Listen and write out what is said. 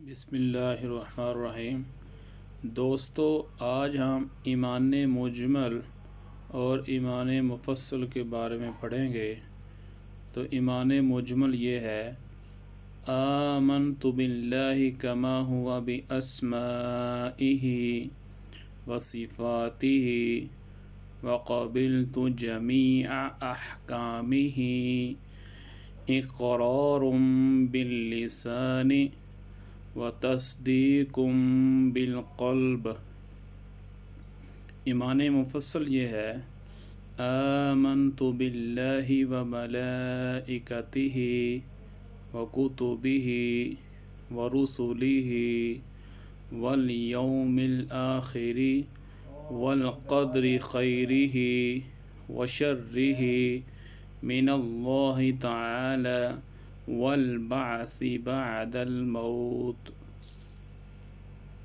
بسم اللہ الرحمن الرحیم۔ دوستو، آج ہم ایمان مجمل اور ایمان مفصل کے بارے میں پڑھیں گے۔ تو ایمان مجمل یہ ہے: آمنت باللہ کما ہوا باسمائہ وصفاتہ وقبلت جمیع احکامہ اقرار باللسان وتصدیق بالقلب۔ ایمان مفصل یہ ہے: آمنت باللہ وملائکتہ وکتبہ ورسلہ والیوم الآخر والقدر خیرہ وشرہ من اللہ تعالی والبعث بعد الموت۔